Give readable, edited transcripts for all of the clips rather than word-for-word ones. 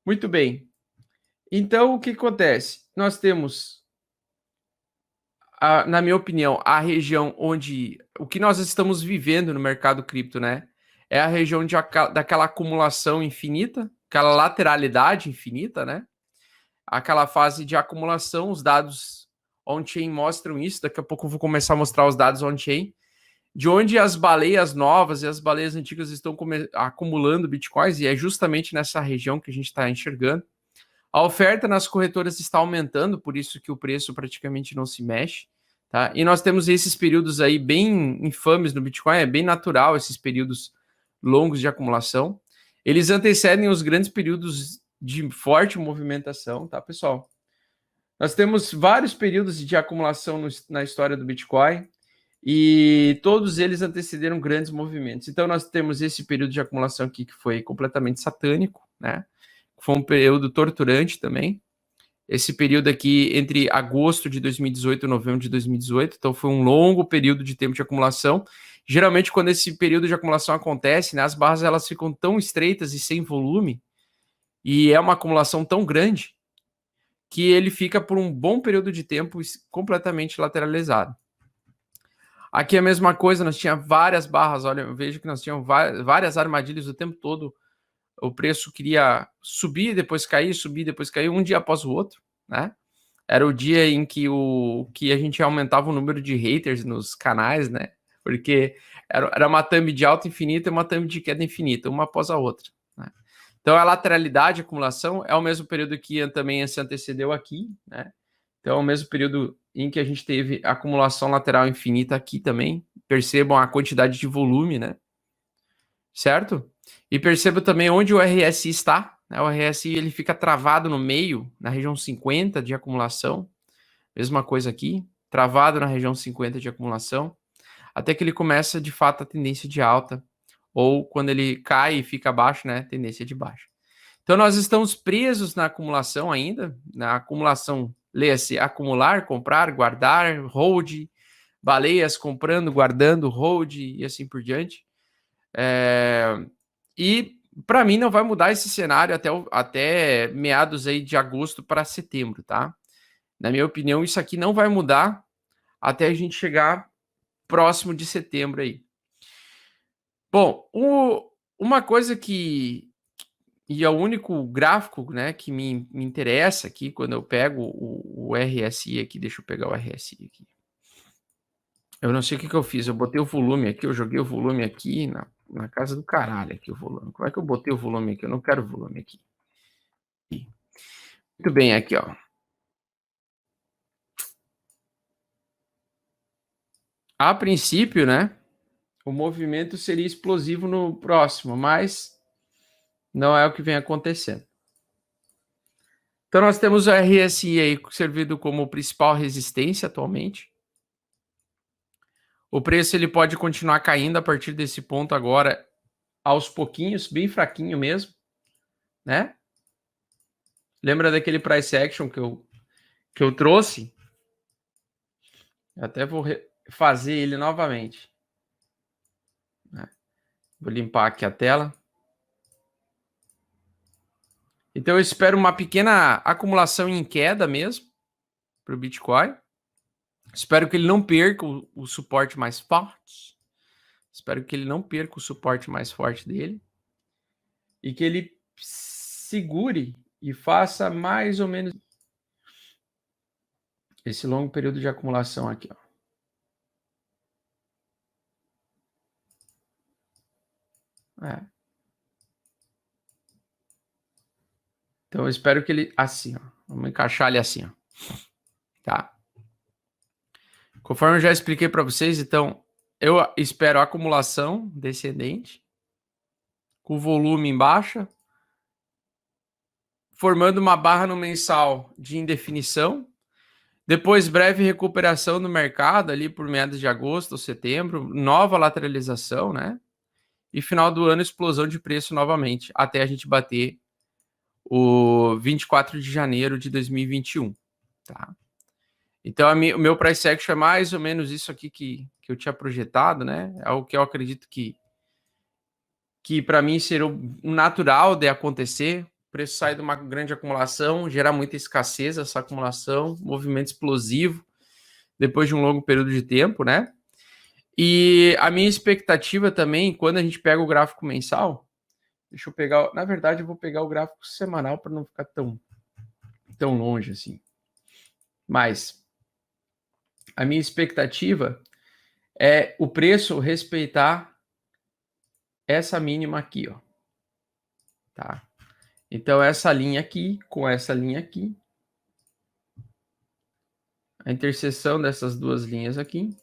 Muito bem. Então, o que acontece? Nós temos, na minha opinião, a região onde o que nós estamos vivendo no mercado cripto, né? É a região daquela acumulação infinita, aquela lateralidade infinita, né? Aquela fase de acumulação, os dados on-chain mostram isso. Daqui a pouco eu vou começar a mostrar os dados on-chain, de onde as baleias novas e as baleias antigas estão acumulando bitcoins, e é justamente nessa região que a gente está enxergando. A oferta nas corretoras está aumentando, por isso que o preço praticamente não se mexe. Tá? E nós temos esses períodos aí bem infames no Bitcoin, é bem natural esses períodos longos de acumulação. Eles antecedem os grandes períodos de forte movimentação, tá, pessoal? Nós temos vários períodos de acumulação na história do Bitcoin e todos eles antecederam grandes movimentos. Então, nós temos esse período de acumulação aqui que foi completamente satânico, né? Foi um período torturante também. Esse período aqui entre agosto de 2018 e novembro de 2018, então foi um longo período de tempo de acumulação. Geralmente, quando esse período de acumulação acontece, né, as barras elas ficam tão estreitas e sem volume, e é uma acumulação tão grande, que ele fica por um bom período de tempo completamente lateralizado. Aqui é a mesma coisa, nós tínhamos várias barras, olha, eu vejo que nós tínhamos várias armadilhas o tempo todo. O preço queria subir, depois cair, subir, depois cair, um dia após o outro, né? Era o dia em que a gente aumentava o número de haters nos canais, né? Porque era uma thumb de alta infinita e uma thumb de queda infinita, uma após a outra, né? Então, a lateralidade, a acumulação, é o mesmo período que também se antecedeu aqui, né? Então, é o mesmo período em que a gente teve acumulação lateral infinita aqui também. Percebam a quantidade de volume, né? Certo? E perceba também onde o RSI está. Né? O RSI ele fica travado no meio, na região 50 de acumulação. Mesma coisa aqui, travado na região 50 de acumulação, até que ele começa, de fato, a tendência de alta. Ou quando ele cai e fica abaixo, né? Tendência de baixa. Então, nós estamos presos na acumulação ainda. Na acumulação, leia-se acumular, comprar, guardar, hold, baleias comprando, guardando, hold e assim por diante. E para mim não vai mudar esse cenário até meados aí de agosto para setembro, tá? Na minha opinião, isso aqui não vai mudar até a gente chegar próximo de setembro aí. Bom, uma coisa e é o único gráfico, né, que me interessa aqui quando eu pego o RSI aqui, deixa eu pegar o RSI aqui. Eu não sei o que eu fiz, eu botei o volume aqui, eu joguei o volume aqui na casa do caralho aqui o volume. Como é que eu botei o volume aqui? Eu não quero o volume aqui. Muito bem, aqui, ó. A princípio, né, o movimento seria explosivo no próximo, mas não é o que vem acontecendo. Então, nós temos o RSI aí servido como principal resistência atualmente. O preço ele pode continuar caindo a partir desse ponto agora, aos pouquinhos, bem fraquinho mesmo, né? Lembra daquele price action que eu trouxe? Eu até vou fazer ele novamente. Vou limpar aqui a tela. Então, eu espero uma pequena acumulação em queda mesmo para o Bitcoin. Espero que ele não perca o suporte mais forte. Espero que ele não perca o suporte mais forte dele. E que ele segure e faça mais ou menos esse longo período de acumulação aqui, ó. Então, eu espero que ele... Assim, ó. Vamos encaixar ele assim, ó. Tá? Conforme eu já expliquei para vocês, então, eu espero a acumulação descendente, com volume em baixa, formando uma barra no mensal de indefinição, depois breve recuperação no mercado, ali por meados de agosto ou setembro, nova lateralização, né? E final do ano, explosão de preço novamente, até a gente bater o 24 de janeiro de 2021, tá? Então, o meu price action é mais ou menos isso aqui que eu tinha projetado, né? É o que eu acredito que para mim seria o natural de acontecer. preço sai de uma grande acumulação, gera muita escassez essa acumulação, movimento explosivo, depois de um longo período de tempo, né? E a minha expectativa também, quando a gente pega o gráfico mensal, deixa eu pegar, na verdade eu vou pegar o gráfico semanal para não ficar tão longe assim. Mas a minha expectativa é o preço respeitar essa mínima aqui, ó. Tá? Então essa linha aqui com essa linha aqui, a interseção dessas duas linhas aqui,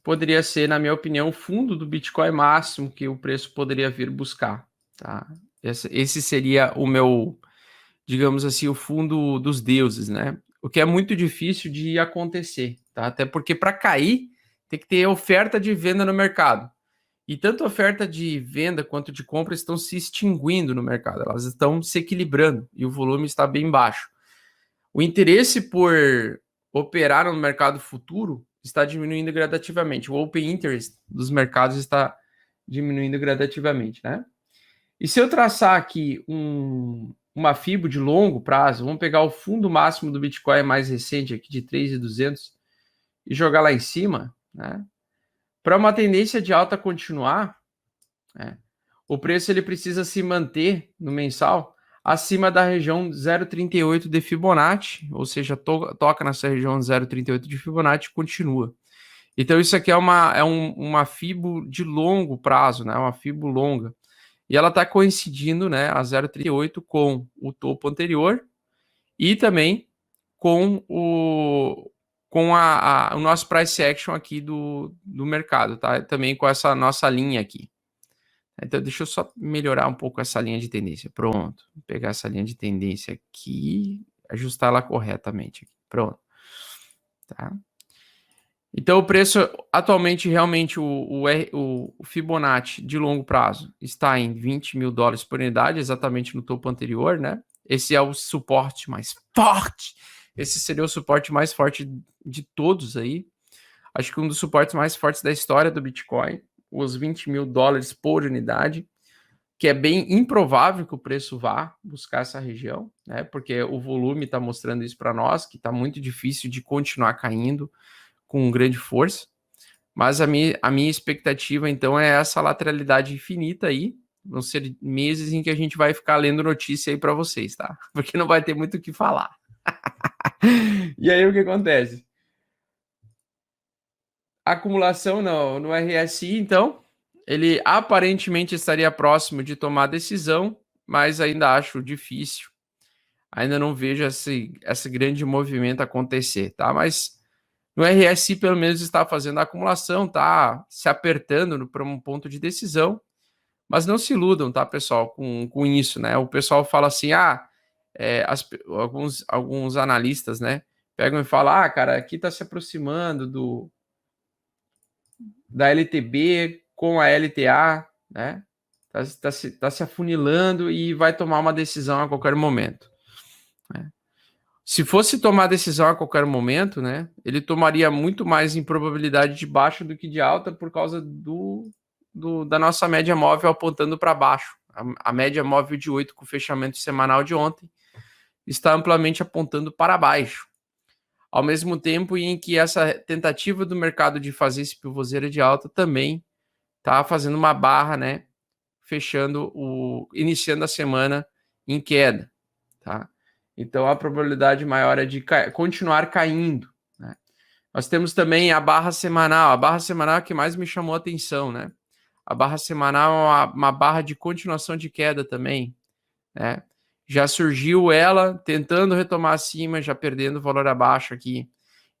poderia ser, na minha opinião, o fundo do Bitcoin máximo que o preço poderia vir buscar, tá? Esse seria o meu, digamos assim, o fundo dos deuses, né? O que é muito difícil de acontecer, tá? Até porque para cair tem que ter oferta de venda no mercado. E tanto a oferta de venda quanto de compra estão se extinguindo no mercado, elas estão se equilibrando e o volume está bem baixo. O interesse por operar no mercado futuro está diminuindo gradativamente. O open interest dos mercados está diminuindo gradativamente, né? E se eu traçar aqui uma FIBO de longo prazo, vamos pegar o fundo máximo do Bitcoin mais recente aqui de 3.200 e jogar lá em cima, né? Para uma tendência de alta continuar, né, o preço ele precisa se manter no mensal acima da região 0,38 de Fibonacci, ou seja, toca nessa região 0,38 de Fibonacci e continua. Então isso aqui é uma FIBO de longo prazo, né? Uma FIBO longa. E ela está coincidindo, né, a 0,38 com o topo anterior e também com o nosso price action aqui do mercado, tá? Também com essa nossa linha aqui. Então, deixa eu só melhorar um pouco essa linha de tendência. Pronto. Vou pegar essa linha de tendência aqui, ajustar ela corretamente. Pronto. Tá? Então, o preço atualmente, realmente, o Fibonacci de longo prazo está em $20.000 por unidade, exatamente no topo anterior, né? Esse é o suporte mais forte. Esse seria o suporte mais forte de todos aí. Acho que um dos suportes mais fortes da história do Bitcoin, os $20.000 por unidade, que é bem improvável que o preço vá buscar essa região, né? Porque o volume está mostrando isso para nós, que está muito difícil de continuar caindo com grande força, mas a minha expectativa, então, é essa lateralidade infinita aí, vão ser meses em que a gente vai ficar lendo notícia aí para vocês, tá? Porque não vai ter muito o que falar. E aí, o que acontece? A acumulação no RSI, então, ele aparentemente estaria próximo de tomar decisão, mas ainda acho difícil. Ainda não vejo esse grande movimento acontecer, tá? Mas no RSI, pelo menos, está fazendo a acumulação, tá se apertando para um ponto de decisão. Mas não se iludam, tá, pessoal, com isso, né? O pessoal fala assim, alguns analistas, né, pegam e falam, cara, aqui está se aproximando da LTB com a LTA, né? Tá se afunilando e vai tomar uma decisão a qualquer momento, né? Se fosse tomar decisão a qualquer momento, né, ele tomaria muito mais em probabilidade de baixa do que de alta por causa da nossa média móvel apontando para baixo. A média móvel de 8 com o fechamento semanal de ontem está amplamente apontando para baixo. Ao mesmo tempo em que essa tentativa do mercado de fazer esse pivôzera de alta também está fazendo uma barra, né, iniciando a semana em queda, tá? Então, a probabilidade maior é de continuar caindo, né? Nós temos também a barra semanal. A barra semanal é a que mais me chamou a atenção, né? A barra semanal é uma barra de continuação de queda também, né? Já surgiu ela tentando retomar acima, já perdendo valor abaixo aqui.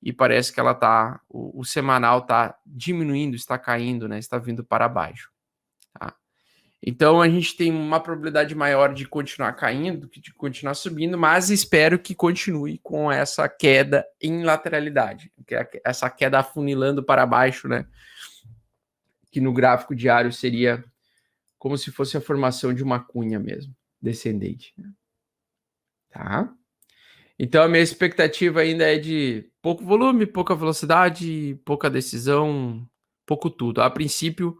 E parece que ela o semanal está diminuindo, está caindo, né? Está vindo para baixo, tá? Então a gente tem uma probabilidade maior de continuar caindo do que de continuar subindo, mas espero que continue com essa queda em lateralidade, que é essa queda afunilando para baixo, né? Que no gráfico diário seria como se fosse a formação de uma cunha mesmo, descendente, né? Tá? Então a minha expectativa ainda é de pouco volume, pouca velocidade, pouca decisão, pouco tudo. A princípio,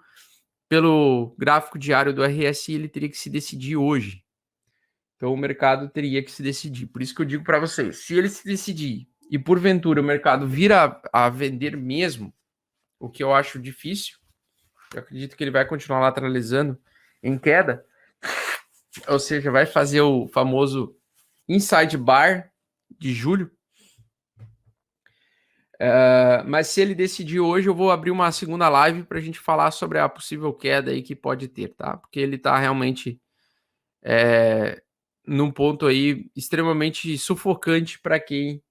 pelo gráfico diário do RSI, ele teria que se decidir hoje. Então o mercado teria que se decidir. Por isso que eu digo para vocês, se ele se decidir e porventura o mercado vir a vender mesmo, o que eu acho difícil, eu acredito que ele vai continuar lateralizando em queda, ou seja, vai fazer o famoso inside bar de julho. Mas se ele decidir hoje, eu vou abrir uma segunda live para a gente falar sobre a possível queda aí que pode ter, tá? Porque ele está realmente num ponto aí extremamente sufocante para quem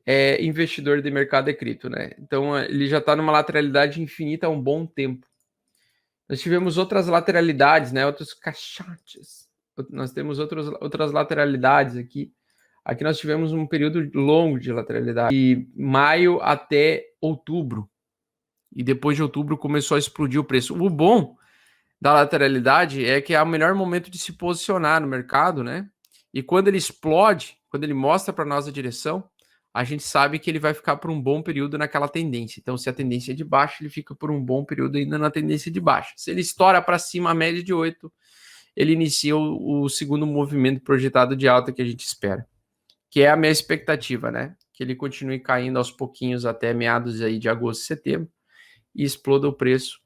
é investidor de mercado de cripto, né? Então ele já está numa lateralidade infinita há um bom tempo. Nós tivemos outras lateralidades, né? Outros caixotes. Nós temos outras lateralidades aqui. Aqui nós tivemos um período longo de lateralidade, de maio até outubro. E depois de outubro começou a explodir o preço. O bom da lateralidade é que é o melhor momento de se posicionar no mercado, né? E quando ele explode, quando ele mostra para nós a direção, a gente sabe que ele vai ficar por um bom período naquela tendência. Então, se a tendência é de baixo, ele fica por um bom período ainda na tendência de baixo. Se ele estoura para cima a média de 8, ele inicia o segundo movimento projetado de alta que a gente espera. Que é a minha expectativa, né? Que ele continue caindo aos pouquinhos até meados aí de agosto, setembro e exploda o preço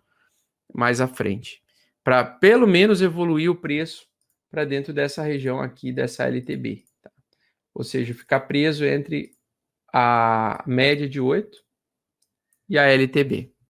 mais à frente. Para pelo menos evoluir o preço para dentro dessa região aqui, dessa LTB. Tá? Ou seja, ficar preso entre a média de 8 e a LTB.